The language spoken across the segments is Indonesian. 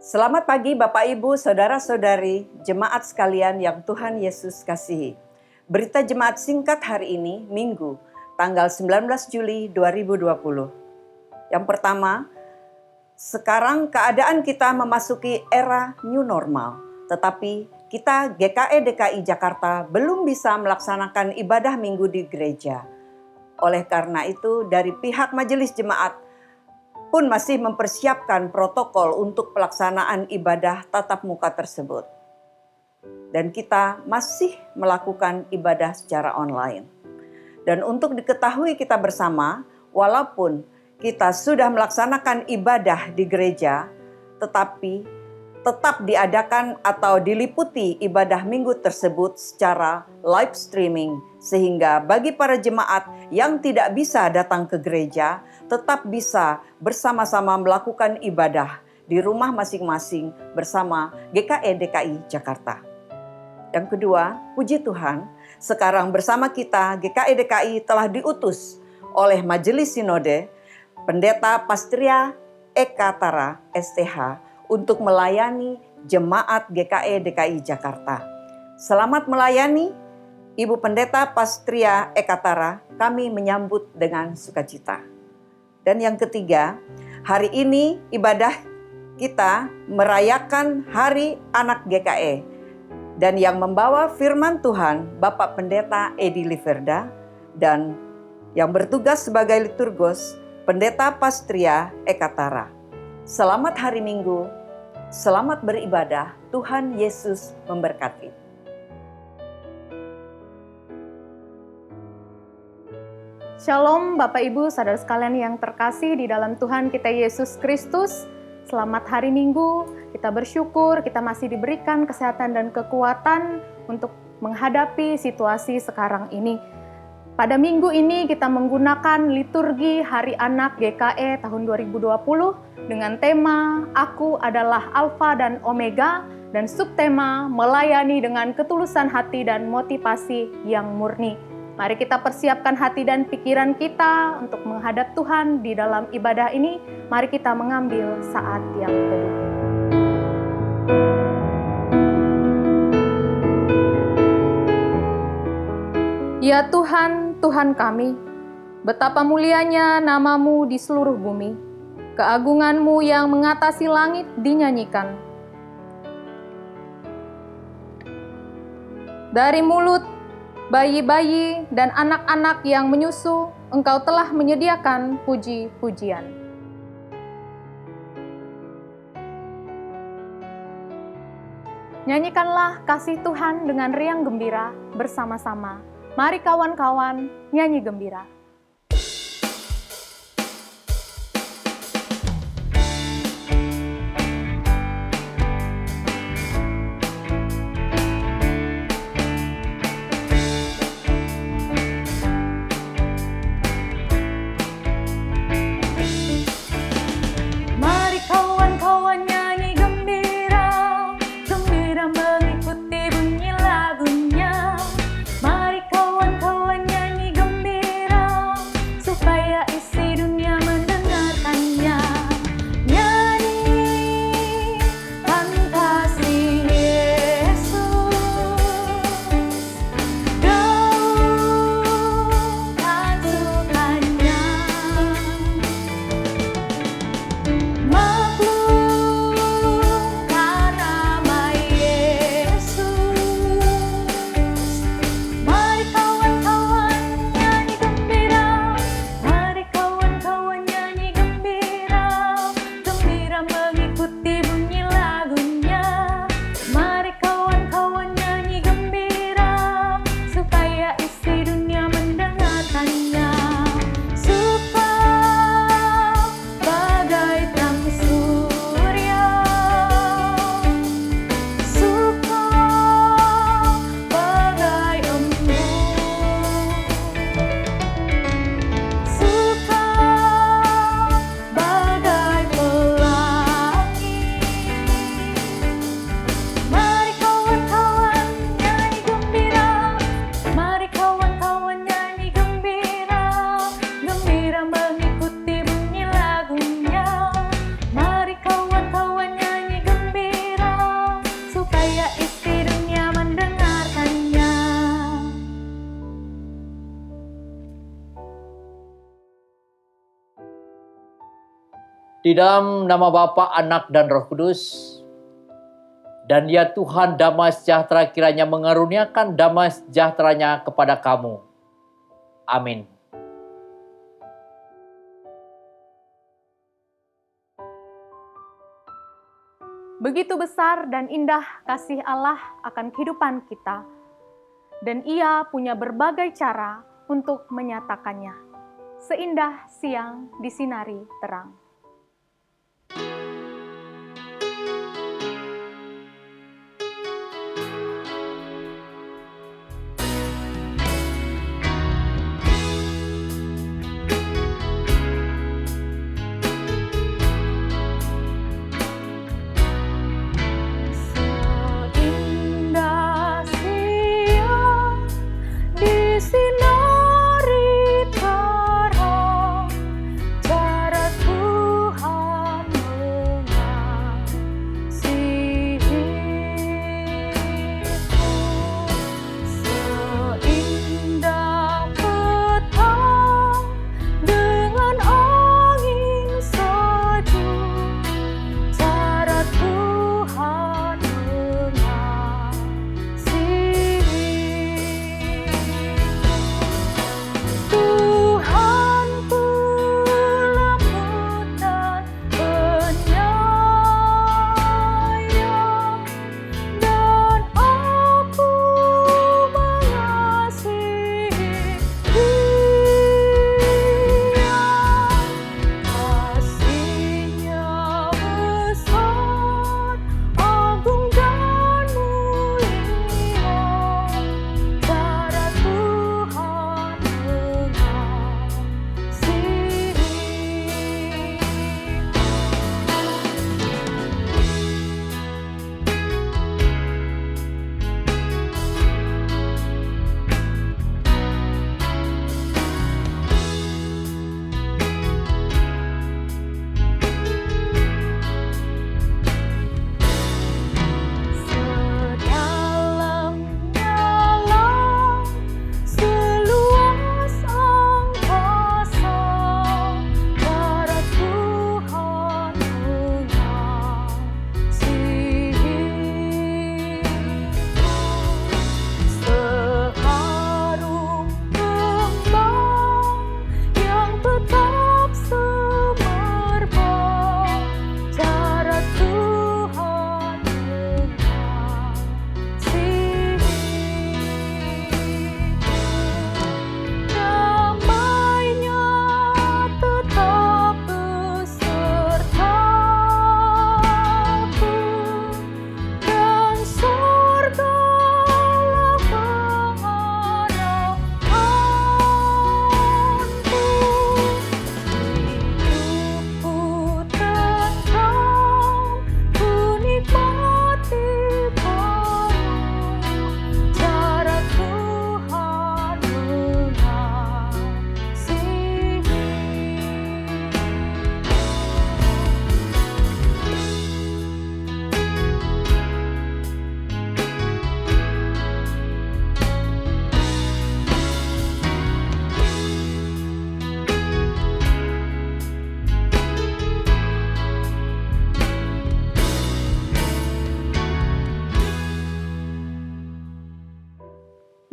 Selamat pagi Bapak Ibu, Saudara-saudari, jemaat sekalian yang Tuhan Yesus kasihi. Berita jemaat singkat hari ini, Minggu, tanggal 19 Juli 2020. Yang pertama, sekarang keadaan kita memasuki era new normal, tetapi kita GKE DKI Jakarta belum bisa melaksanakan ibadah minggu di gereja. Oleh karena itu, dari pihak majelis jemaat pun masih mempersiapkan protokol untuk pelaksanaan ibadah tatap muka tersebut. Dan kita masih melakukan ibadah secara online. Dan untuk diketahui kita bersama, walaupun kita sudah melaksanakan ibadah di gereja, tetapi tetap diadakan atau diliputi ibadah minggu tersebut secara live streaming, sehingga bagi para jemaat yang tidak bisa datang ke gereja, tetap bisa bersama-sama melakukan ibadah di rumah masing-masing bersama GKE DKI Jakarta. Yang kedua, puji Tuhan, sekarang bersama kita GKE DKI telah diutus oleh Majelis Sinode Pendeta Pastria Eka Tara STH untuk melayani jemaat GKE DKI Jakarta. Selamat melayani, Ibu Pendeta Pastria Eka Tara, kami menyambut dengan sukacita. Dan yang ketiga, hari ini ibadah kita merayakan Hari Anak GKE. Dan yang membawa firman Tuhan, Bapak Pendeta Edi Liverda, dan yang bertugas sebagai liturgos, Pendeta Pastria Eka Tara. Selamat hari Minggu, selamat beribadah, Tuhan Yesus memberkati. Shalom Bapak Ibu Saudara sekalian yang terkasih di dalam Tuhan kita Yesus Kristus. Selamat hari Minggu, kita bersyukur kita masih diberikan kesehatan dan kekuatan untuk menghadapi situasi sekarang ini. Pada minggu ini kita menggunakan liturgi Hari Anak GKE tahun 2020 dengan tema Aku adalah Alfa dan Omega dan subtema melayani dengan ketulusan hati dan motivasi yang murni. Mari kita persiapkan hati dan pikiran kita untuk menghadap Tuhan di dalam ibadah ini. Mari kita mengambil saat yang teduh. Ya Tuhan, Tuhan kami, betapa mulianya nama-Mu di seluruh bumi. Keagungan-Mu yang mengatasi langit dinyanyikan. Dari mulut bayi-bayi dan anak-anak yang menyusu, Engkau telah menyediakan puji-pujian. Nyanyikanlah kasih Tuhan dengan riang gembira bersama-sama. Mari kawan-kawan, nyanyi gembira. Mengikuti bunyi lagunya, mari kawan-kawan nyanyi gembira. Di dalam nama Bapa, Anak, dan Roh Kudus. Dan ya Tuhan, damai sejahtera kiranya mengaruniakan damai sejahteranya kepada kamu. Amin. Begitu besar dan indah kasih Allah akan kehidupan kita. Dan Ia punya berbagai cara untuk menyatakannya. Seindah siang disinari terang.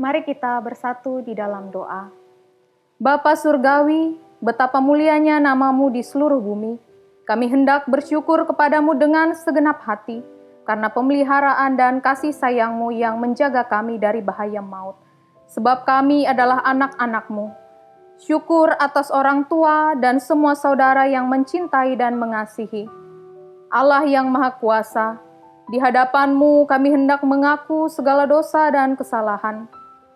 Mari kita bersatu di dalam doa. Bapa Surgawi, betapa mulianya nama-Mu di seluruh bumi. Kami hendak bersyukur kepadamu dengan segenap hati, karena pemeliharaan dan kasih sayang-Mu yang menjaga kami dari bahaya maut. Sebab kami adalah anak-anak-Mu. Syukur atas orang tua dan semua saudara yang mencintai dan mengasihi. Allah yang Maha Kuasa, di hadapan-Mu kami hendak mengaku segala dosa dan kesalahan.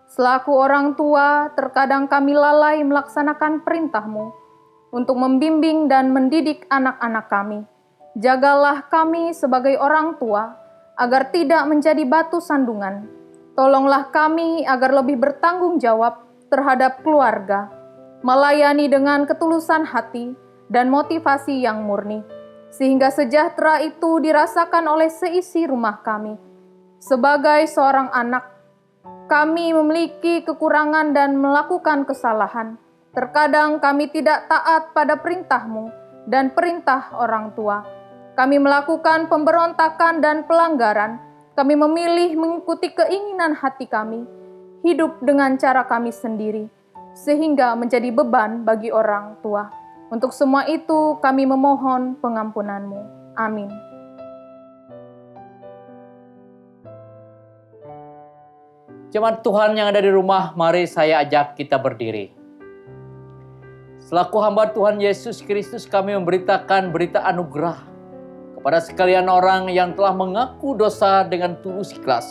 Selaku orang tua, terkadang kami lalai melaksanakan perintah-Mu untuk membimbing dan mendidik anak-anak kami. Jagalah kami sebagai orang tua, agar tidak menjadi batu sandungan. Tolonglah kami agar lebih bertanggung jawab terhadap keluarga, melayani dengan ketulusan hati dan motivasi yang murni, sehingga sejahtera itu dirasakan oleh seisi rumah kami. Sebagai seorang anak, kami memiliki kekurangan dan melakukan kesalahan. Terkadang kami tidak taat pada perintah-Mu dan perintah orang tua. Kami melakukan pemberontakan dan pelanggaran. Kami memilih mengikuti keinginan hati kami, hidup dengan cara kami sendiri, sehingga menjadi beban bagi orang tua. Untuk semua itu kami memohon pengampunan-Mu. Amin. Jemaat Tuhan yang ada di rumah, mari saya ajak kita berdiri. Selaku hamba Tuhan Yesus Kristus, kami memberitakan berita anugerah kepada sekalian orang yang telah mengaku dosa dengan tulus ikhlas.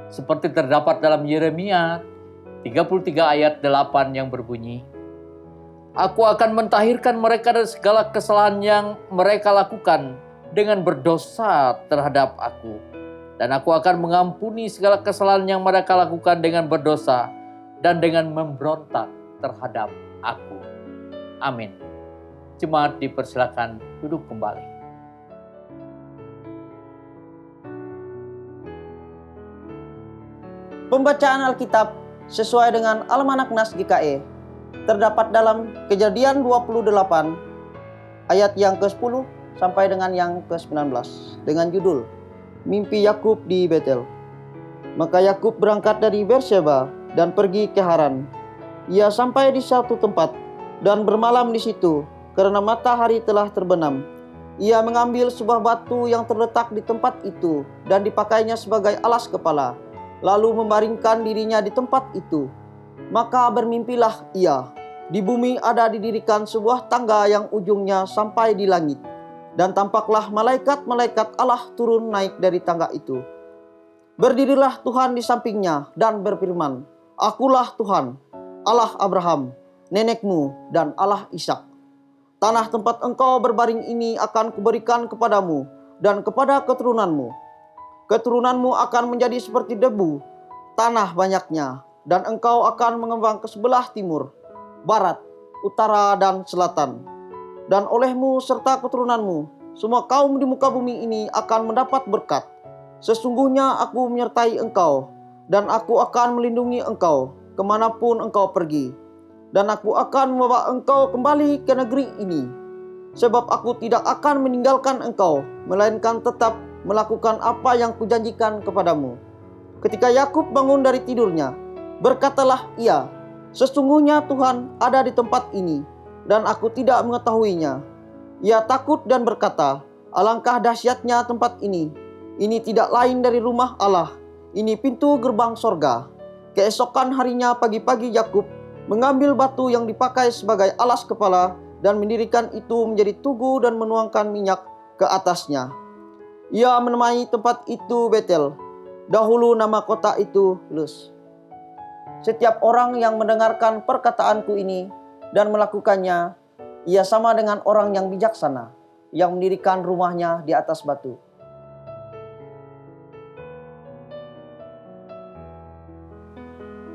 Seperti terdapat dalam Yeremia 33 ayat 8 yang berbunyi, Aku akan mentahirkan mereka dari segala kesalahan yang mereka lakukan dengan berdosa terhadap aku. Dan aku akan mengampuni segala kesalahan yang mereka lakukan dengan berdosa dan dengan memberontak terhadap aku. Amin. Jemaat dipersilakan duduk kembali. Pembacaan Alkitab sesuai dengan Almanak Nas GKE terdapat dalam Kejadian 28 ayat yang ke-10 sampai dengan yang ke-19 dengan judul Mimpi Yakub di Betel. Maka Yakub berangkat dari Berseba dan pergi ke Haran. Ia sampai di satu tempat dan bermalam di situ karena matahari telah terbenam. Ia mengambil sebuah batu yang terletak di tempat itu dan dipakainya sebagai alas kepala, lalu membaringkan dirinya di tempat itu. Maka bermimpilah ia. Di bumi ada didirikan sebuah tangga yang ujungnya sampai di langit. Dan tampaklah malaikat-malaikat Allah turun naik dari tangga itu. Berdirilah Tuhan di sampingnya dan berfirman, Akulah Tuhan, Allah Abraham, nenekmu, dan Allah Ishak. Tanah tempat engkau berbaring ini akan kuberikan kepadamu dan kepada keturunanmu. Keturunanmu akan menjadi seperti debu, tanah banyaknya, dan engkau akan mengembang ke sebelah timur, barat, utara, dan selatan. Dan olehmu serta keturunanmu, semua kaum di muka bumi ini akan mendapat berkat. Sesungguhnya aku menyertai engkau, dan aku akan melindungi engkau kemanapun engkau pergi. Dan aku akan membawa engkau kembali ke negeri ini. Sebab aku tidak akan meninggalkan engkau, melainkan tetap melakukan apa yang kujanjikan kepadamu. Ketika Yakub bangun dari tidurnya, berkatalah ia, Sesungguhnya Tuhan ada di tempat ini, dan aku tidak mengetahuinya. Ia takut dan berkata, Alangkah dahsyatnya tempat ini. Ini tidak lain dari rumah Allah. Ini pintu gerbang sorga. Keesokan harinya pagi-pagi Yakub mengambil batu yang dipakai sebagai alas kepala dan mendirikan itu menjadi tugu dan menuangkan minyak ke atasnya. Ia menamai tempat itu Betel. Dahulu nama kota itu Luz. Setiap orang yang mendengarkan perkataanku ini dan melakukannya, ia sama dengan orang yang bijaksana, yang mendirikan rumahnya di atas batu.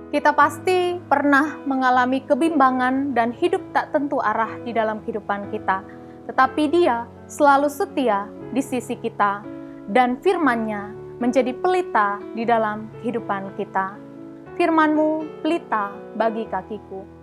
Kita pasti pernah mengalami kebimbangan dan hidup tak tentu arah di dalam kehidupan kita. Tetapi Dia selalu setia di sisi kita dan firman-Nya menjadi pelita di dalam kehidupan kita. Firman-Mu pelita bagi kakiku.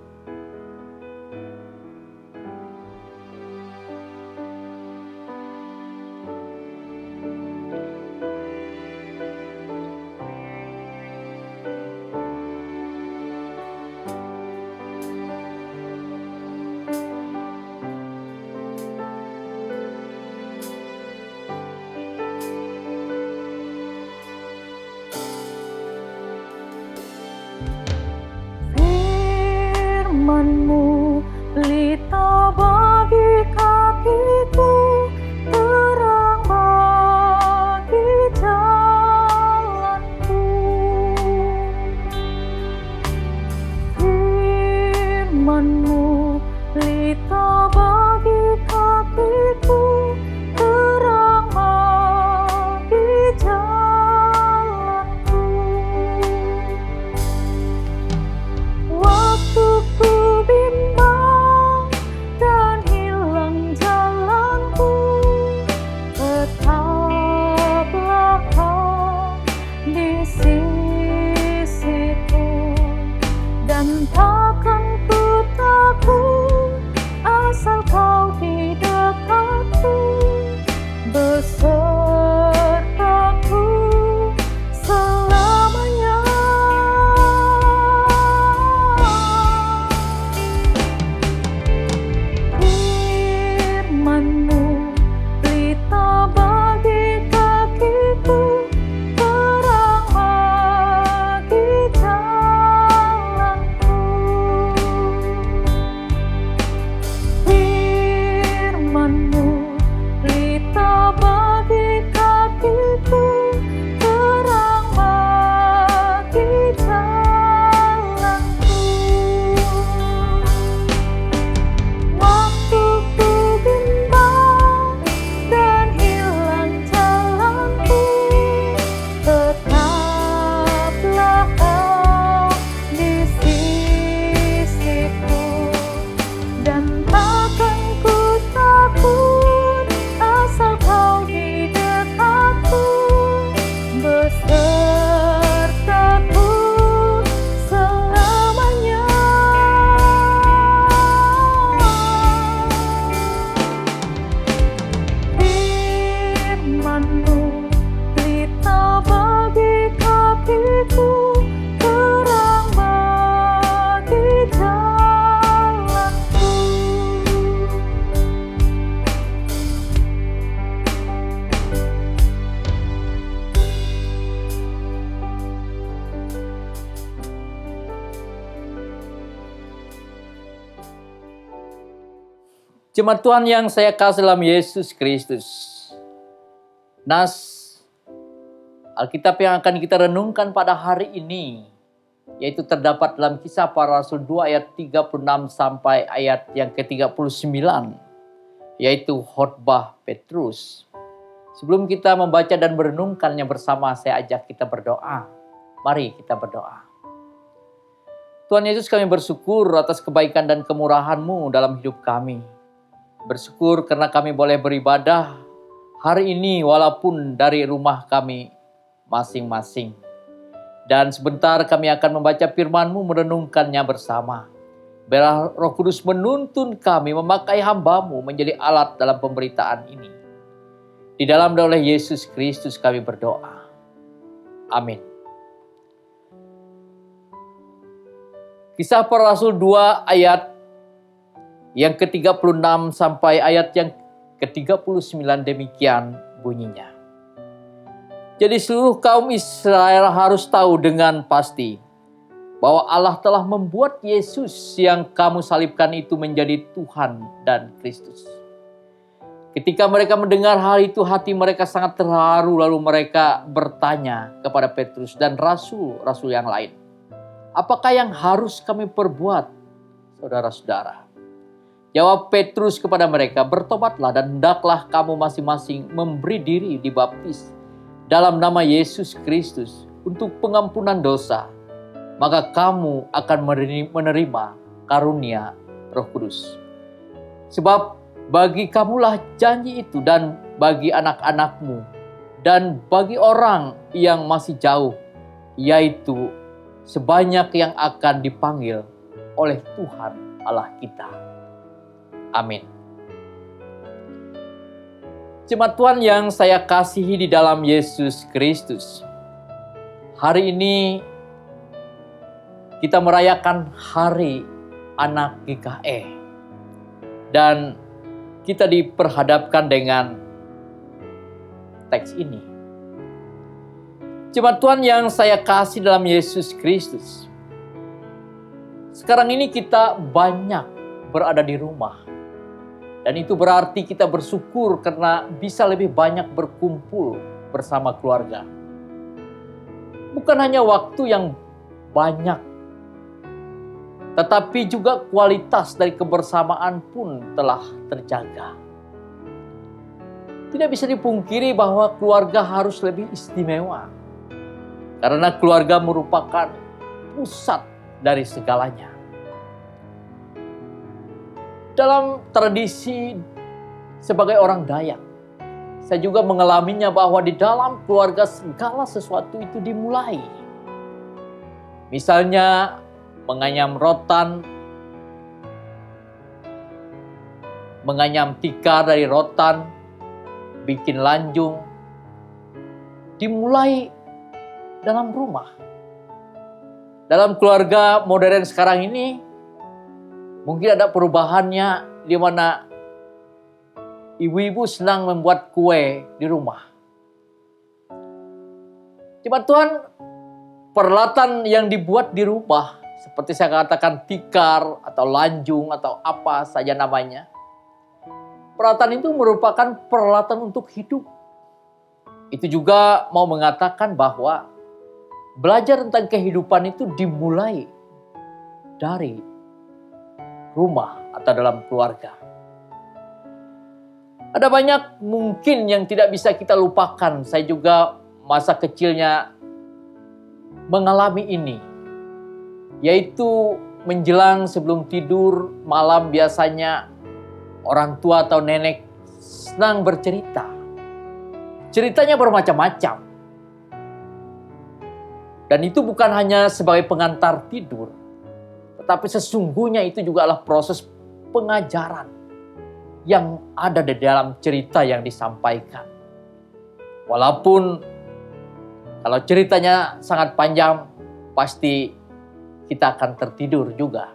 Jemaat Tuhan yang saya kasih dalam Yesus Kristus. Nas Alkitab yang akan kita renungkan pada hari ini, yaitu terdapat dalam Kisah Para Rasul 2 ayat 36 sampai ayat yang ke-39, yaitu khotbah Petrus. Sebelum kita membaca dan merenungkannya bersama, saya ajak kita berdoa. Mari kita berdoa. Tuhan Yesus, kami bersyukur atas kebaikan dan kemurahan-Mu dalam hidup kami. Bersyukur karena kami boleh beribadah hari ini walaupun dari rumah kami masing-masing. Dan sebentar kami akan membaca firman-Mu, merenungkannya bersama. Biarlah Roh Kudus menuntun kami memakai hamba-Mu menjadi alat dalam pemberitaan ini. Di dalam oleh Yesus Kristus kami berdoa. Amin. Kisah Para Rasul 2 ayat yang ke-36 sampai ayat yang ke-39 demikian bunyinya. Jadi seluruh kaum Israel harus tahu dengan pasti bahwa Allah telah membuat Yesus yang kamu salibkan itu menjadi Tuhan dan Kristus. Ketika mereka mendengar hal itu, hati mereka sangat terharu, lalu mereka bertanya kepada Petrus dan rasul-rasul yang lain, "Apakah yang harus kami perbuat, saudara-saudara?" Jawab Petrus kepada mereka, "Bertobatlah dan hendaklah kamu masing-masing memberi diri dibaptis dalam nama Yesus Kristus untuk pengampunan dosa. Maka kamu akan menerima karunia Roh Kudus. Sebab bagi kamulah janji itu dan bagi anak-anakmu dan bagi orang yang masih jauh, yaitu sebanyak yang akan dipanggil oleh Tuhan Allah kita." Amin. Jemaat Tuhan yang saya kasihi di dalam Yesus Kristus. Hari ini kita merayakan Hari Anak GKE. Dan kita diperhadapkan dengan teks ini. Jemaat Tuhan yang saya kasih dalam Yesus Kristus. Sekarang ini kita banyak berada di rumah. Dan itu berarti kita bersyukur karena bisa lebih banyak berkumpul bersama keluarga. Bukan hanya waktu yang banyak, tetapi juga kualitas dari kebersamaan pun telah terjaga. Tidak bisa dipungkiri bahwa keluarga harus lebih istimewa. Karena keluarga merupakan pusat dari segalanya. Dalam tradisi sebagai orang Dayak, saya juga mengalaminya bahwa di dalam keluarga segala sesuatu itu dimulai. Misalnya menganyam rotan, menganyam tikar dari rotan, bikin lanjung, dimulai dalam rumah. Dalam keluarga modern sekarang ini, mungkin ada perubahannya di mana ibu-ibu senang membuat kue di rumah. Jemaat Tuhan, peralatan yang dibuat di rumah, seperti saya katakan tikar atau lanjung atau apa saja namanya, peralatan itu merupakan peralatan untuk hidup. Itu juga mau mengatakan bahwa belajar tentang kehidupan itu dimulai dari rumah atau dalam keluarga. Ada banyak mungkin yang tidak bisa kita lupakan. Saya juga masa kecilnya mengalami ini. Yaitu menjelang sebelum tidur malam biasanya orang tua atau nenek senang bercerita. Ceritanya bermacam-macam. Dan itu bukan hanya sebagai pengantar tidur, tetapi sesungguhnya itu juga adalah proses pengajaran yang ada di dalam cerita yang disampaikan. Walaupun kalau ceritanya sangat panjang, pasti kita akan tertidur juga.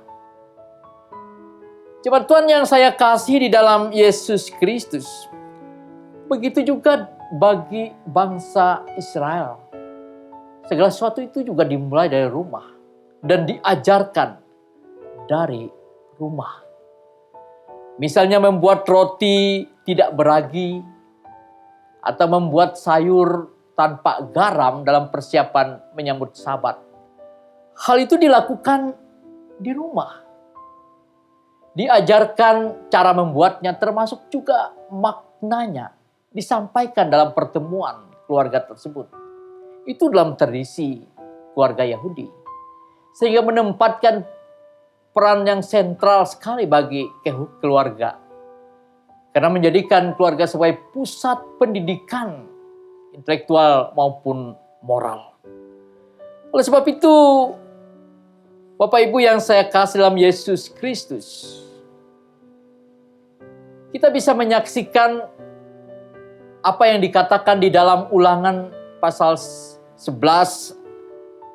Jemaat Tuhan yang saya kasih di dalam Yesus Kristus, begitu juga bagi bangsa Israel. Segala sesuatu itu juga dimulai dari rumah dan diajarkan dari rumah. Misalnya membuat roti tidak beragi, atau membuat sayur tanpa garam dalam persiapan menyambut Sabat. Hal itu dilakukan di rumah. Diajarkan cara membuatnya, termasuk juga maknanya disampaikan dalam pertemuan keluarga tersebut. Itu dalam tradisi keluarga Yahudi. Sehingga menempatkan peran yang sentral sekali bagi keluarga. Karena menjadikan keluarga sebagai pusat pendidikan intelektual maupun moral. Oleh sebab itu, Bapak Ibu yang saya kasih dalam Yesus Kristus, kita bisa menyaksikan apa yang dikatakan di dalam Ulangan pasal 11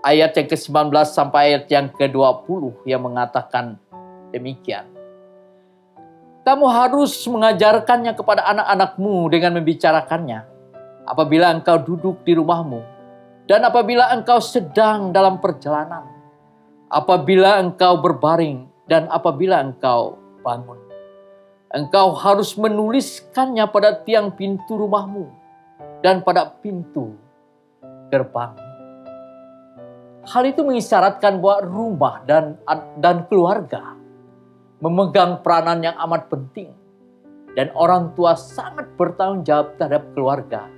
ayat yang ke-19 sampai ayat yang ke-20 yang mengatakan demikian. Kamu harus mengajarkannya kepada anak-anakmu dengan membicarakannya apabila engkau duduk di rumahmu dan apabila engkau sedang dalam perjalanan, apabila engkau berbaring dan apabila engkau bangun. Engkau harus menuliskannya pada tiang pintu rumahmu dan pada pintu gerbang. Hal itu mengisyaratkan bahwa rumah dan keluarga memegang peranan yang amat penting. Dan orang tua sangat bertanggung jawab terhadap keluarga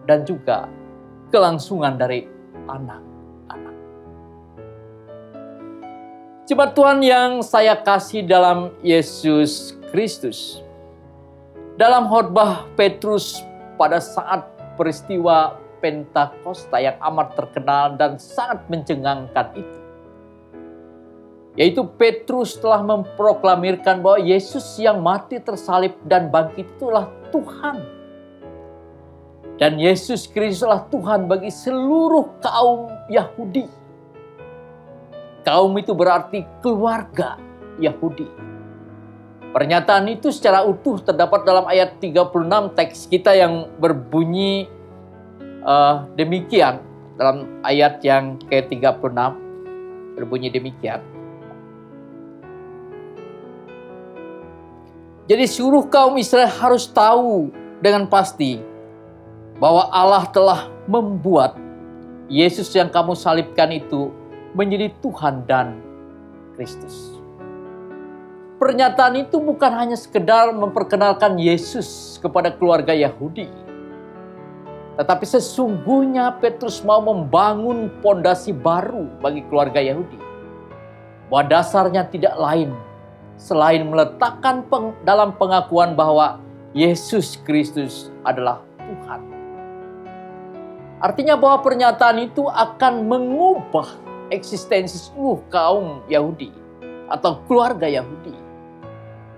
dan juga kelangsungan dari anak-anak. Jemaat Tuhan yang saya kasih dalam Yesus Kristus, dalam khotbah Petrus pada saat peristiwa Pentakosta yang amat terkenal dan sangat mencengangkan itu, yaitu Petrus telah memproklamirkan bahwa Yesus yang mati tersalib dan bangkit itulah Tuhan. Dan Yesus Kristus adalah Tuhan bagi seluruh kaum Yahudi. Kaum itu berarti keluarga Yahudi. Pernyataan itu secara utuh terdapat dalam ayat 36 teks kita yang berbunyi demikian. Dalam ayat yang ke-36 berbunyi demikian. Jadi seluruh kaum Israel harus tahu dengan pasti bahwa Allah telah membuat Yesus yang kamu salibkan itu menjadi Tuhan dan Kristus. Pernyataan itu bukan hanya sekedar memperkenalkan Yesus kepada keluarga Yahudi, tetapi sesungguhnya Petrus mau membangun pondasi baru bagi keluarga Yahudi. Bahwa dasarnya tidak lain selain meletakkan dalam pengakuan bahwa Yesus Kristus adalah Tuhan. Artinya bahwa pernyataan itu akan mengubah eksistensi seluruh kaum Yahudi atau keluarga Yahudi.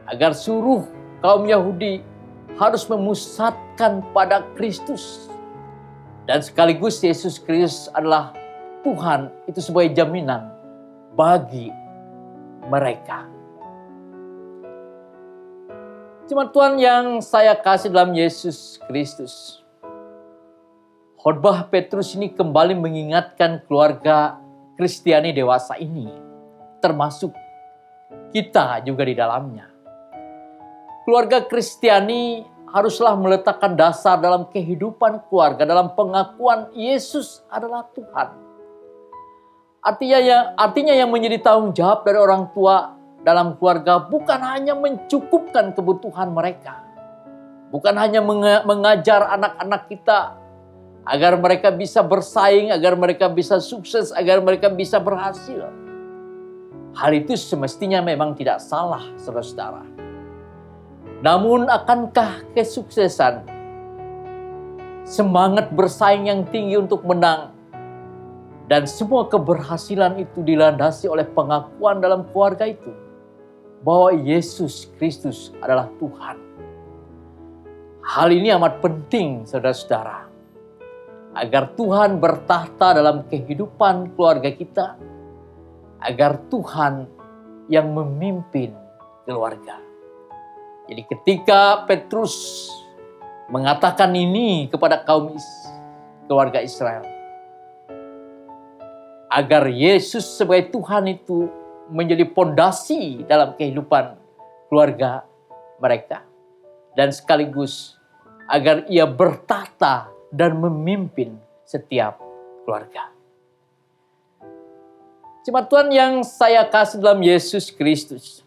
Agar seluruh kaum Yahudi harus memusatkan pada Kristus. Dan sekaligus Yesus Kristus adalah Tuhan, itu sebagai jaminan bagi mereka. Jemaat Tuhan yang saya kasih dalam Yesus Kristus, khotbah Petrus ini kembali mengingatkan keluarga Kristiani dewasa ini, termasuk kita juga di dalamnya. Keluarga Kristiani haruslah meletakkan dasar dalam kehidupan keluarga, dalam pengakuan Yesus adalah Tuhan. Artinya yang menjadi tanggung jawab dari orang tua dalam keluarga bukan hanya mencukupkan kebutuhan mereka. Bukan hanya mengajar anak-anak kita agar mereka bisa bersaing, agar mereka bisa sukses, agar mereka bisa berhasil. Hal itu semestinya memang tidak salah, saudara-saudara. Namun akankah kesuksesan, semangat bersaing yang tinggi untuk menang, dan semua keberhasilan itu dilandasi oleh pengakuan dalam keluarga itu bahwa Yesus Kristus adalah Tuhan. Hal ini amat penting, saudara-saudara, agar Tuhan bertahta dalam kehidupan keluarga kita, agar Tuhan yang memimpin keluarga. Jadi ketika Petrus mengatakan ini kepada keluarga Israel, agar Yesus sebagai Tuhan itu menjadi pondasi dalam kehidupan keluarga, mereka dan sekaligus agar ia bertata dan memimpin setiap keluarga. Jemaat Tuhan yang saya kasih dalam Yesus Kristus.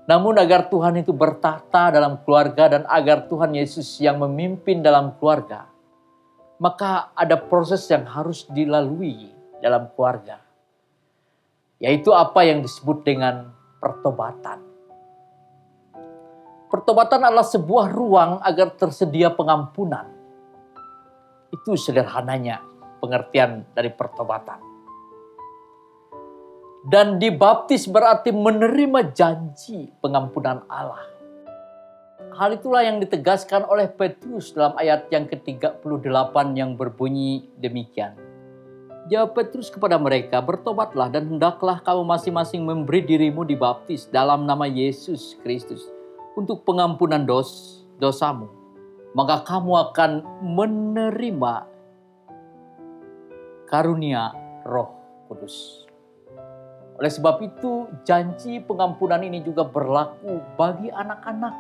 Namun agar Tuhan itu bertata dalam keluarga dan agar Tuhan Yesus yang memimpin dalam keluarga, maka ada proses yang harus dilalui dalam keluarga. Yaitu apa yang disebut dengan pertobatan. Pertobatan adalah sebuah ruang agar tersedia pengampunan. Itu sederhananya pengertian dari pertobatan. Dan dibaptis berarti menerima janji pengampunan Allah. Hal itulah yang ditegaskan oleh Petrus dalam ayat yang ke-38 yang berbunyi demikian. Jawab Petrus kepada mereka, bertobatlah dan hendaklah kamu masing-masing memberi dirimu dibaptis dalam nama Yesus Kristus untuk pengampunan dosamu. Maka kamu akan menerima karunia Roh Kudus. Oleh sebab itu, janji pengampunan ini juga berlaku bagi anak-anak.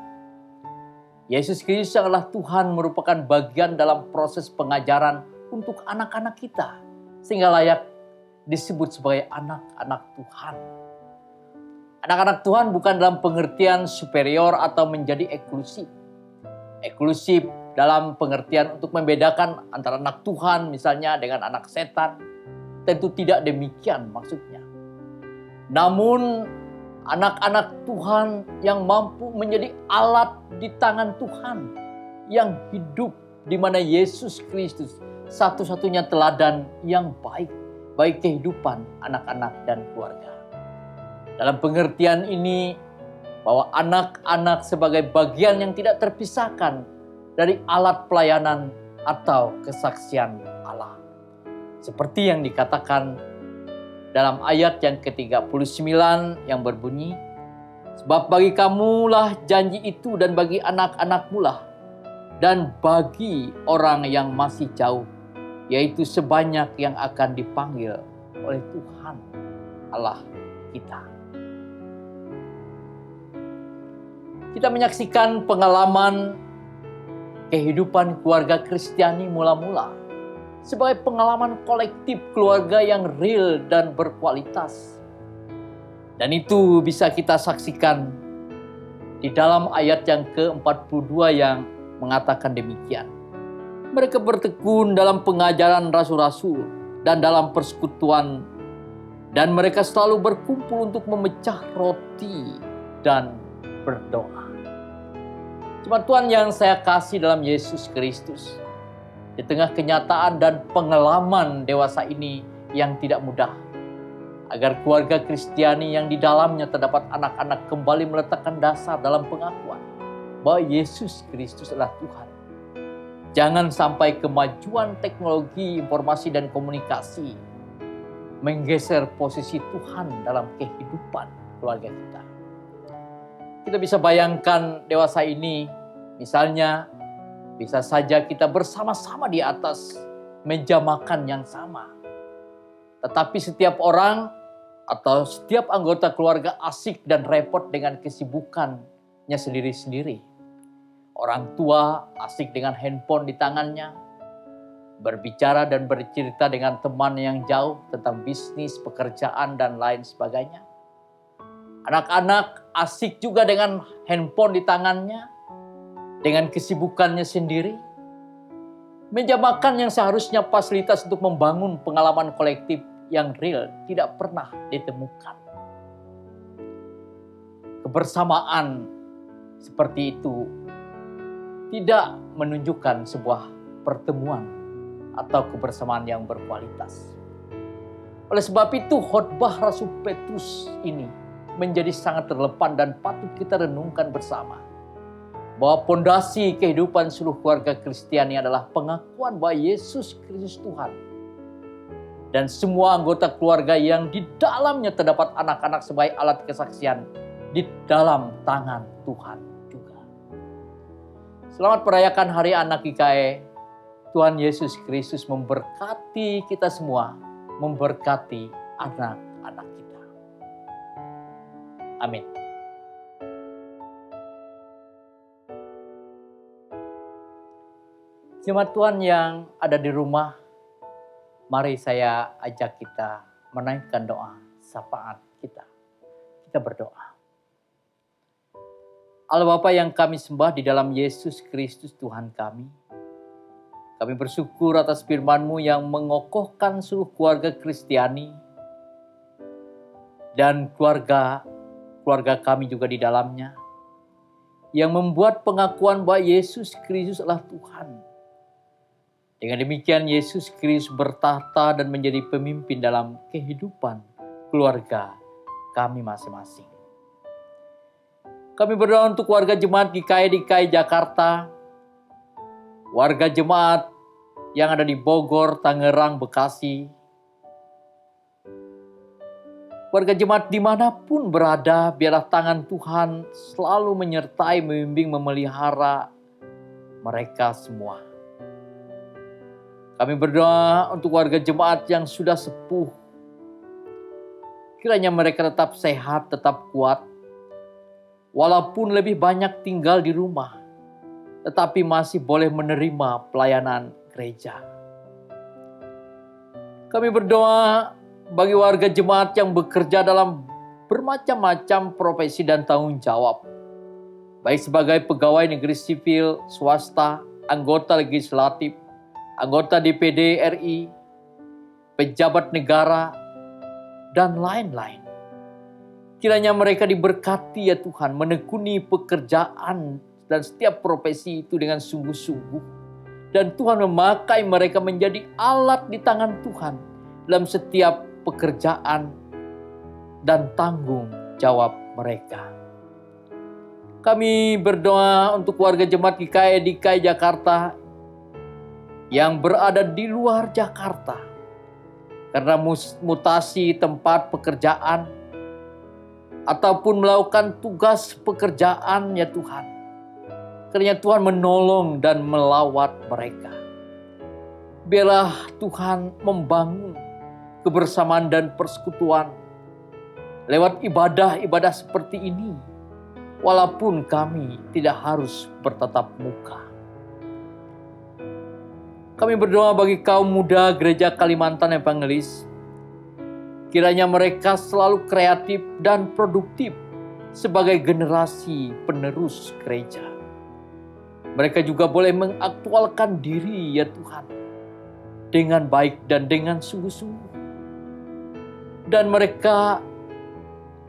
Yesus Kristus adalah Tuhan merupakan bagian dalam proses pengajaran untuk anak-anak kita, sehingga layak disebut sebagai anak-anak Tuhan. Anak-anak Tuhan bukan dalam pengertian superior atau menjadi eksklusif. Eksklusif dalam pengertian untuk membedakan antara anak Tuhan misalnya dengan anak setan. Tentu tidak demikian maksudnya. Namun anak-anak Tuhan yang mampu menjadi alat di tangan Tuhan yang hidup di mana Yesus Kristus satu-satunya teladan yang baik bagi kehidupan anak-anak dan keluarga. Dalam pengertian ini bahwa anak-anak sebagai bagian yang tidak terpisahkan dari alat pelayanan atau kesaksian Allah. Seperti yang dikatakan dalam ayat yang ke-39 yang berbunyi, sebab bagi kamulah janji itu dan bagi anak-anakmu lah, dan bagi orang yang masih jauh, yaitu sebanyak yang akan dipanggil oleh Tuhan Allah kita. Kita menyaksikan pengalaman kehidupan keluarga Kristiani mula-mula sebagai pengalaman kolektif keluarga yang real dan berkualitas. Dan itu bisa kita saksikan di dalam ayat yang ke-42 yang mengatakan demikian. Mereka bertekun dalam pengajaran rasul-rasul dan dalam persekutuan, dan mereka selalu berkumpul untuk memecah roti dan berdoa. Jemaat Tuhan yang saya kasih dalam Yesus Kristus, di tengah kenyataan dan pengalaman dewasa ini yang tidak mudah, agar keluarga Kristiani yang di dalamnya terdapat anak-anak kembali meletakkan dasar dalam pengakuan bahwa Yesus Kristus adalah Tuhan. Jangan sampai kemajuan teknologi informasi dan komunikasi menggeser posisi Tuhan dalam kehidupan keluarga kita. Kita bisa bayangkan dewasa ini, misalnya bisa saja kita bersama-sama di atas meja makan yang sama. Tetapi setiap orang atau setiap anggota keluarga asik dan repot dengan kesibukannya sendiri-sendiri. Orang tua asik dengan handphone di tangannya, berbicara dan bercerita dengan teman yang jauh tentang bisnis, pekerjaan, dan lain sebagainya. Anak-anak asik juga dengan handphone di tangannya, dengan kesibukannya sendiri. Meja makan yang seharusnya fasilitas untuk membangun pengalaman kolektif yang real tidak pernah ditemukan. Kebersamaan seperti itu tidak menunjukkan sebuah pertemuan atau kebersamaan yang berkualitas. Oleh sebab itu khotbah Rasul Petrus ini menjadi sangat relevan dan patut kita renungkan bersama. Bahwa pondasi kehidupan seluruh keluarga Kristiani adalah pengakuan bahwa Yesus Kristus Tuhan. Dan semua anggota keluarga yang di dalamnya terdapat anak-anak sebagai alat kesaksian di dalam tangan Tuhan juga. Selamat merayakan Hari Anak GKE. Tuhan Yesus Kristus memberkati kita semua, memberkati anak-anak kita. Amin. Jemaat Tuhan yang ada di rumah, mari saya ajak kita menaikkan doa syafaat kita. Kita berdoa. Allah Bapa yang kami sembah di dalam Yesus Kristus Tuhan kami. Kami bersyukur atas firman-Mu yang mengokohkan seluruh keluarga Kristiani dan keluarga kami juga di dalamnya. Yang membuat pengakuan bahwa Yesus Kristus adalah Tuhan. Dengan demikian Yesus Kristus bertahta dan menjadi pemimpin dalam kehidupan keluarga kami masing-masing. Kami berdoa untuk warga jemaat GKI DKI Jakarta, warga jemaat yang ada di Bogor, Tangerang, Bekasi, warga jemaat dimanapun berada, biarlah tangan Tuhan selalu menyertai, membimbing, memelihara mereka semua. Kami berdoa untuk warga jemaat yang sudah sepuh. Kiranya mereka tetap sehat, tetap kuat. Walaupun lebih banyak tinggal di rumah, tetapi masih boleh menerima pelayanan gereja. Kami berdoa bagi warga jemaat yang bekerja dalam bermacam-macam profesi dan tanggung jawab. Baik sebagai pegawai negeri sipil, swasta, anggota legislatif, anggota DPD RI, pejabat negara, dan lain-lain. Kiranya mereka diberkati ya Tuhan, menekuni pekerjaan dan setiap profesi itu dengan sungguh-sungguh. Dan Tuhan memakai mereka menjadi alat di tangan Tuhan dalam setiap pekerjaan dan tanggung jawab mereka. Kami berdoa untuk warga jemaat GKI DKI Jakarta yang berada di luar Jakarta karena mutasi tempat pekerjaan ataupun melakukan tugas pekerjaan ya Tuhan. Kiranya Tuhan menolong dan melawat mereka. Biarlah Tuhan membangun kebersamaan dan persekutuan lewat ibadah-ibadah seperti ini, walaupun kami tidak harus bertatap muka. Kami berdoa bagi kaum muda Gereja Kalimantan Evangelis. Kiranya mereka selalu kreatif dan produktif sebagai generasi penerus gereja. Mereka juga boleh mengaktualkan diri ya Tuhan dengan baik dan dengan sungguh-sungguh. Dan mereka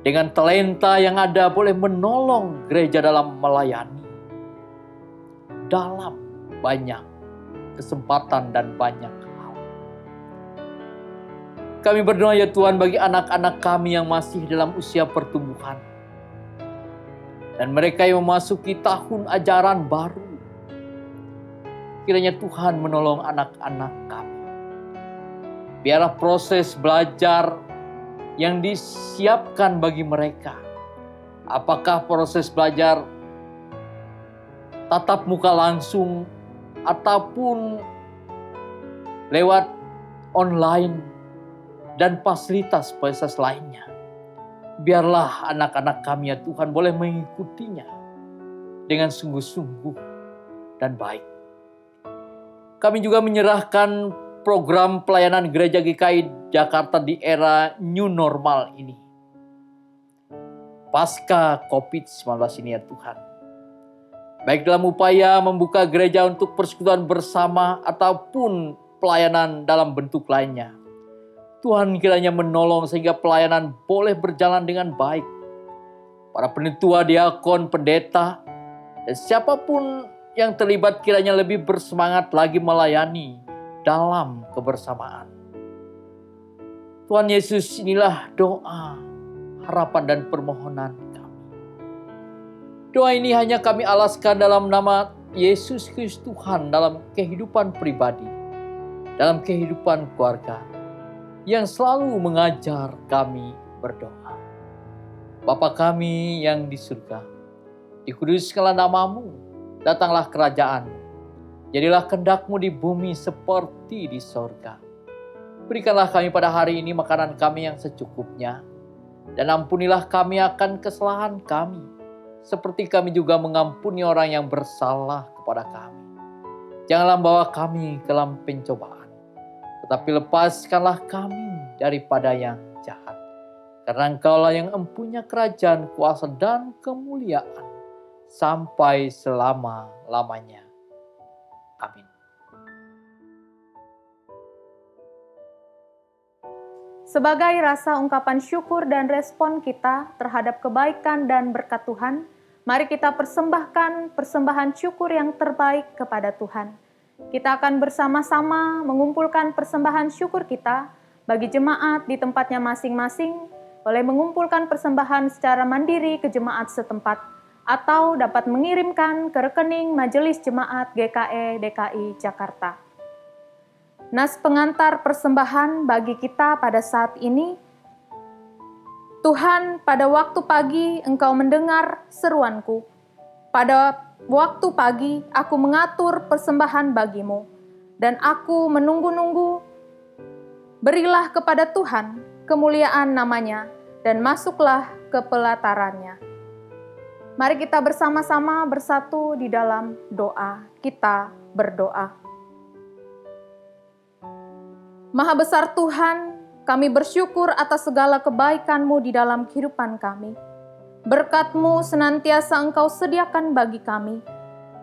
dengan talenta yang ada boleh menolong gereja dalam melayani. Dalam banyak kesempatan dan banyak hal. Kami berdoa ya Tuhan bagi anak-anak kami yang masih dalam usia pertumbuhan. Dan mereka yang memasuki tahun ajaran baru. Kiranya Tuhan menolong anak-anak kami. Biarlah proses belajar yang disiapkan bagi mereka. Apakah proses belajar tatap muka langsung ataupun lewat online dan fasilitas lainnya. Biarlah anak-anak kami ya Tuhan boleh mengikutinya dengan sungguh-sungguh dan baik. Kami juga menyerahkan program pelayanan Gereja GKI Jakarta di era new normal ini. Pasca COVID-19 ini ya Tuhan. Baik dalam upaya membuka gereja untuk persekutuan bersama ataupun pelayanan dalam bentuk lainnya. Tuhan kiranya menolong sehingga pelayanan boleh berjalan dengan baik. Para penetua, diakon, pendeta, dan siapapun yang terlibat kiranya lebih bersemangat lagi melayani dalam kebersamaan. Tuhan Yesus, inilah doa, harapan dan permohonan kami. Doa ini hanya kami alaskan dalam nama Yesus Kristus Tuhan dalam kehidupan pribadi, dalam kehidupan keluarga, yang selalu mengajar kami berdoa. Bapa kami yang di surga, dikuduskanlah namamu, datanglah kerajaan-Mu. Jadilah kehendak-Mu di bumi seperti di sorga. Berikanlah kami pada hari ini makanan kami yang secukupnya, dan ampunilah kami akan kesalahan kami, seperti kami juga mengampuni orang yang bersalah kepada kami. Janganlah bawa kami ke dalam pencobaan, tetapi lepaskanlah kami daripada yang jahat. Karena Engkaulah yang empunya kerajaan, kuasa, dan kemuliaan sampai selama-lamanya. Amin. Sebagai rasa ungkapan syukur dan respon kita terhadap kebaikan dan berkat Tuhan, mari kita persembahkan persembahan syukur yang terbaik kepada Tuhan. Kita akan bersama-sama mengumpulkan persembahan syukur kita bagi jemaat di tempatnya masing-masing, boleh mengumpulkan persembahan secara mandiri ke jemaat setempat, atau dapat mengirimkan ke rekening Majelis Jemaat GKE DKI Jakarta. Nas pengantar persembahan bagi kita pada saat ini. Tuhan, pada waktu pagi Engkau mendengar seruanku. Pada waktu pagi aku mengatur persembahan bagimu, dan aku menunggu-nunggu. Berilah kepada Tuhan kemuliaan namanya, dan masuklah ke pelatarannya. Mari kita bersama-sama bersatu di dalam doa. Kita berdoa. Maha besar Tuhan, kami bersyukur atas segala kebaikan-Mu di dalam kehidupan kami. Berkat-Mu senantiasa Engkau sediakan bagi kami.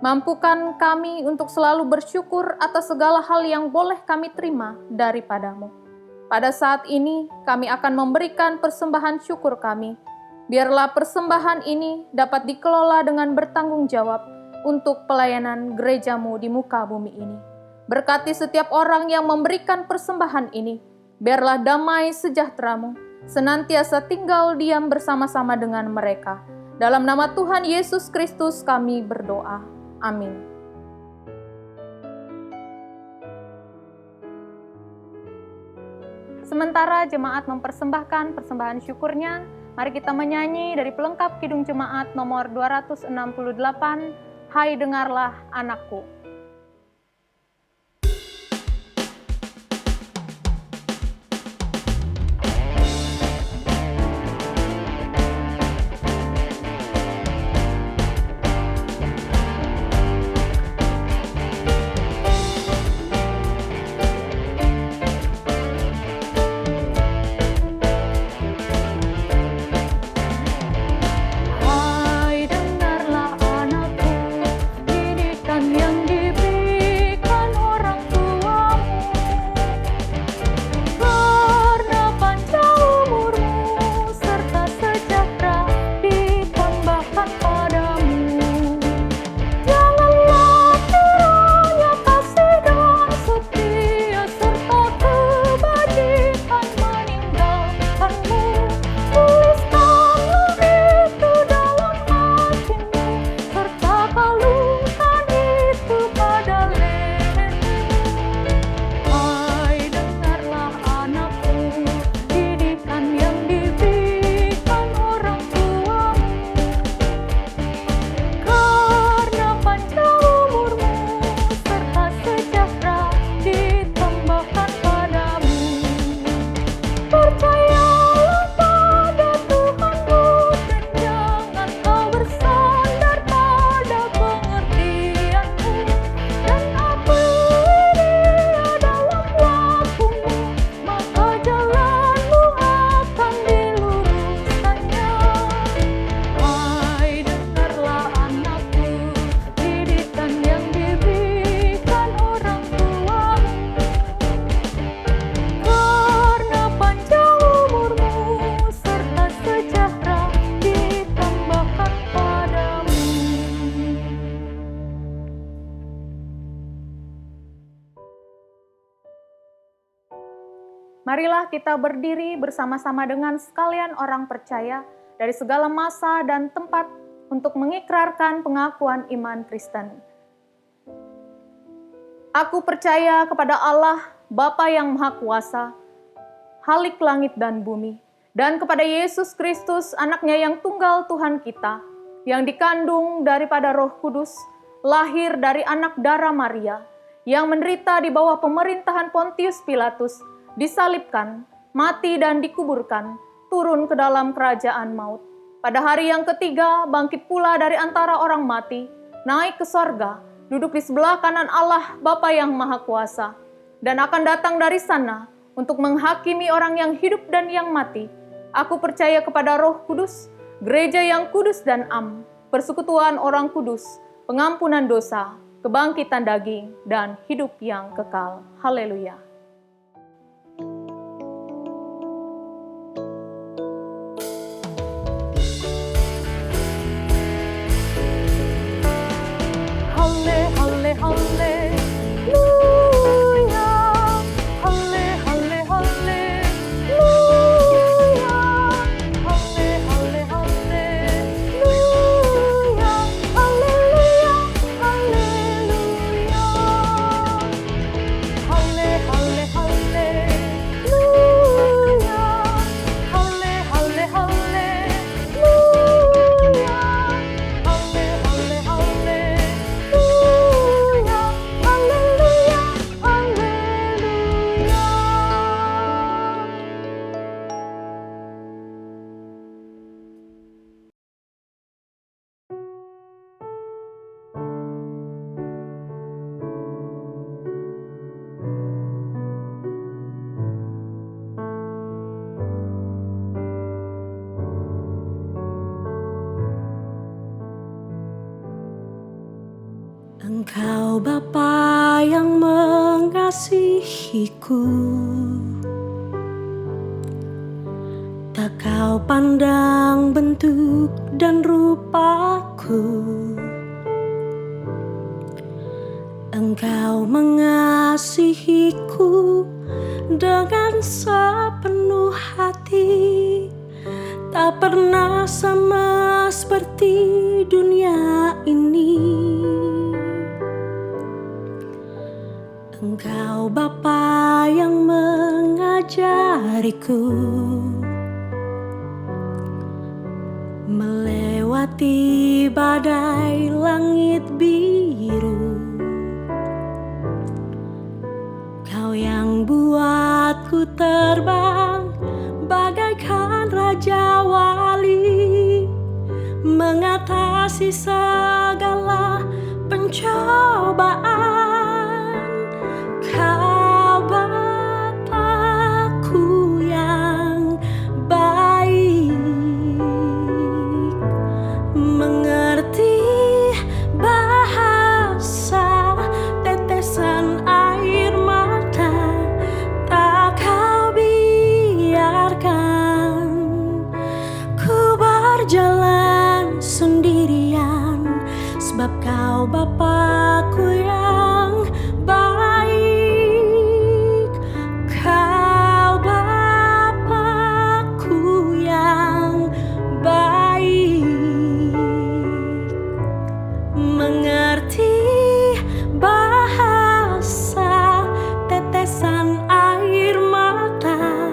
Mampukan kami untuk selalu bersyukur atas segala hal yang boleh kami terima daripada-Mu. Pada saat ini, kami akan memberikan persembahan syukur kami. Biarlah persembahan ini dapat dikelola dengan bertanggung jawab untuk pelayanan gereja-Mu di muka bumi ini. Berkati setiap orang yang memberikan persembahan ini. Biarlah damai sejahtera-Mu senantiasa tinggal diam bersama-sama dengan mereka. Dalam nama Tuhan Yesus Kristus kami berdoa. Amin. Sementara jemaat mempersembahkan persembahan syukurnya, mari kita menyanyi dari pelengkap Kidung Jemaat nomor 268, Hai dengarlah anakku. Marilah kita berdiri bersama-sama dengan sekalian orang percaya dari segala masa dan tempat untuk mengikrarkan pengakuan iman Kristen. Aku percaya kepada Allah, Bapa yang Maha Kuasa, Khalik langit dan bumi, dan kepada Yesus Kristus, anaknya yang tunggal Tuhan kita, yang dikandung daripada Roh Kudus, lahir dari anak darah Maria, yang menderita di bawah pemerintahan Pontius Pilatus, disalibkan, mati dan dikuburkan, turun ke dalam kerajaan maut. Pada hari yang ketiga, bangkit pula dari antara orang mati, naik ke sorga, duduk di sebelah kanan Allah Bapa yang Maha Kuasa, dan akan datang dari sana untuk menghakimi orang yang hidup dan yang mati. Aku percaya kepada Roh Kudus, gereja yang kudus dan am, persekutuan orang kudus, pengampunan dosa, kebangkitan daging, dan hidup yang kekal. Haleluya. Engkau Bapa yang mengasihiku, tak kau pandang bentuk dan rupaku. Engkau mengasihiku dengan sepenuh hati, tak pernah sama seperti dunia ini. Engkau Bapa yang mengajariku melewati badai langit biru. Kau yang buatku terbang bagaikan raja wali, mengatasi segala pencobaan. Kau Bapakku yang baik, mengerti bahasa tetesan air mata, tak kau biarkan ku berjalan sendirian, sebab kau Bapakku yang baik. Kau Bapakku yang baik, mengerti bahasa tetesan air mata,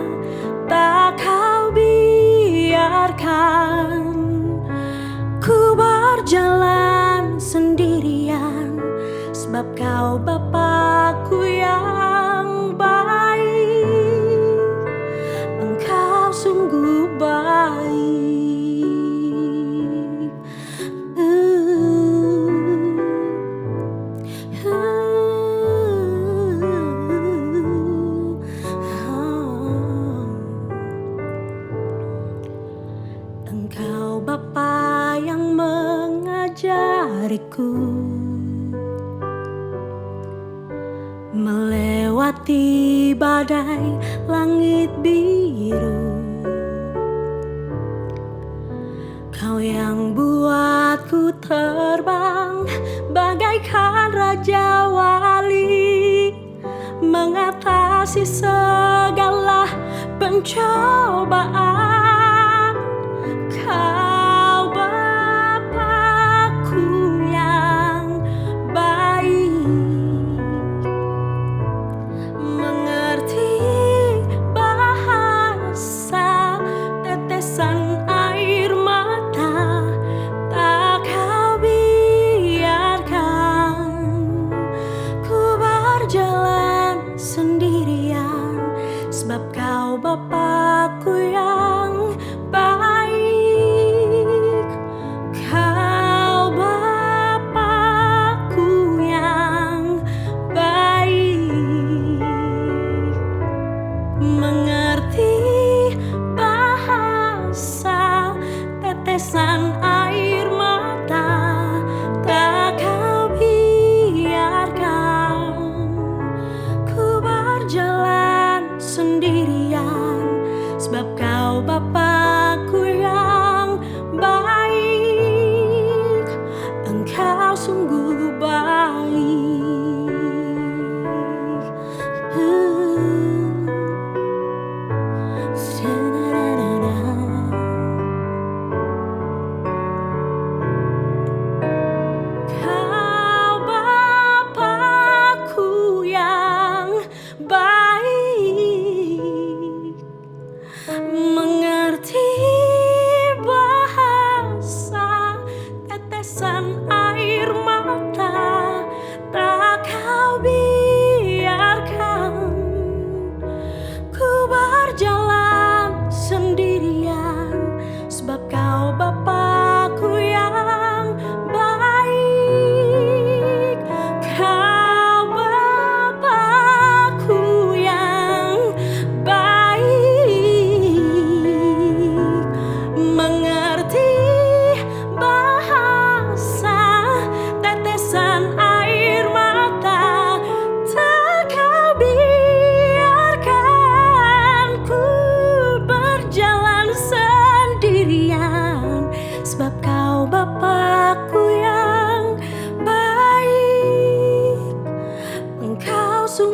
tak kau biarkan ku berjalan sendirian, sebab kau Bapakku yang baik. Engkau sungguh baik. Engkau Bapa yang mengajariku melewati badai langit biru. Kau yang buatku terbang bagaikan raja wali, mengatasi segala pencobaan. Kau Bapakku yang baik, mengerti bahasa tetesan air mata, tak kau biarkan ku berjalan sendirian, sebab kau Bapakku yang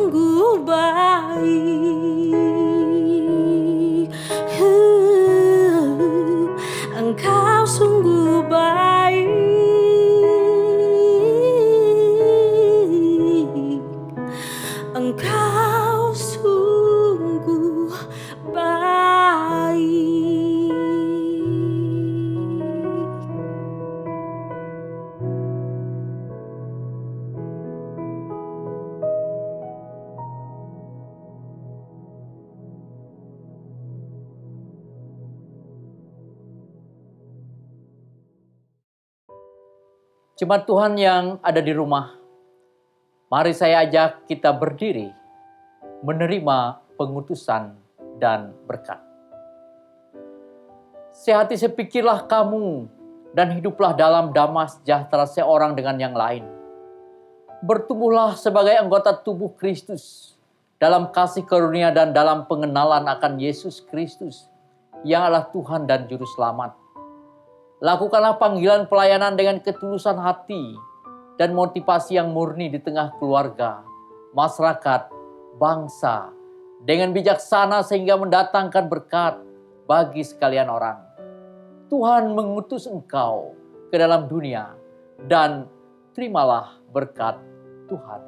sungguh baik. Engkau sungguh baik. Engkau sungguh baik. Jemaat Tuhan yang ada di rumah, mari saya ajak kita berdiri menerima pengutusan dan berkat. Sehati sepikirlah kamu dan hiduplah dalam damai sejahtera seorang dengan yang lain. Bertumbuhlah sebagai anggota tubuh Kristus dalam kasih karunia dan dalam pengenalan akan Yesus Kristus yang adalah Tuhan dan Juru Selamat. Lakukanlah panggilan pelayanan dengan ketulusan hati dan motivasi yang murni di tengah keluarga, masyarakat, bangsa, dengan bijaksana sehingga mendatangkan berkat bagi sekalian orang. Tuhan mengutus engkau ke dalam dunia dan terimalah berkat Tuhan.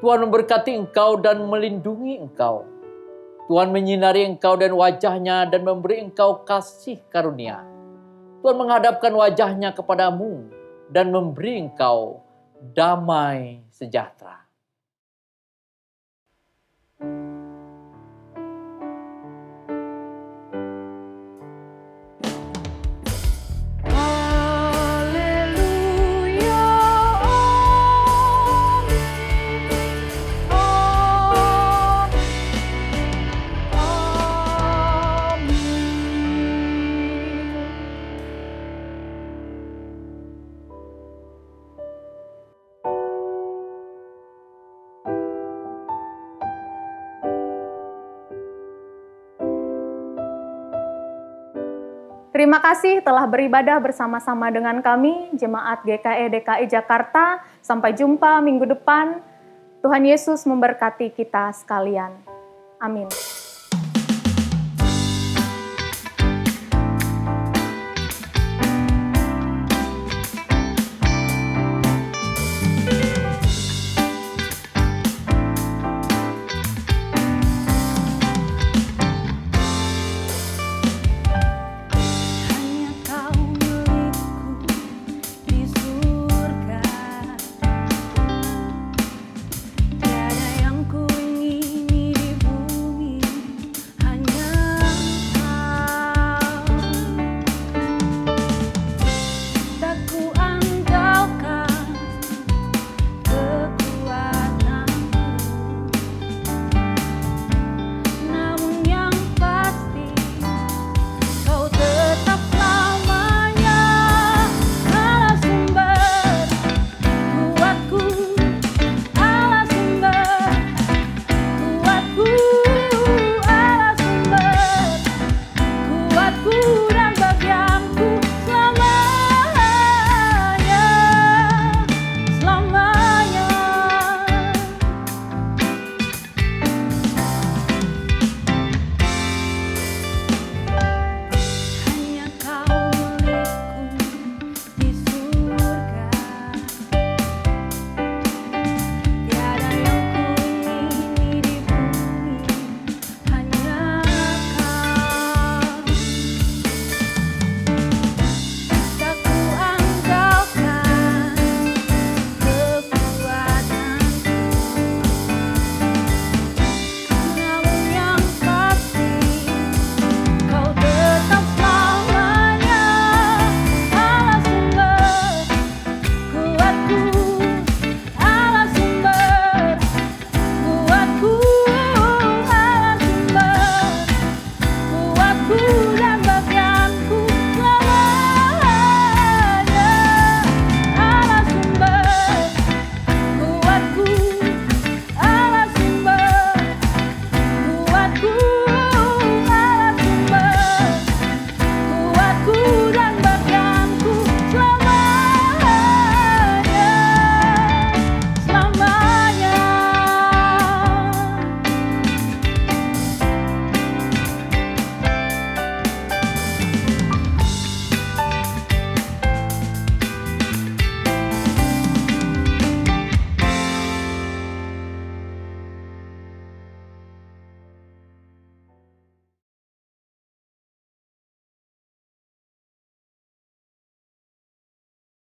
Tuhan memberkati engkau dan melindungi engkau. Tuhan menyinari engkau dan wajahnya dan memberi engkau kasih karunia. Tuhan menghadapkan wajahnya kepadamu dan memberi engkau damai sejahtera. Haleluya, terima kasih telah beribadah bersama-sama dengan kami, Jemaat GKE DKI Jakarta. Sampai jumpa minggu depan. Tuhan Yesus memberkati kita sekalian. Amin.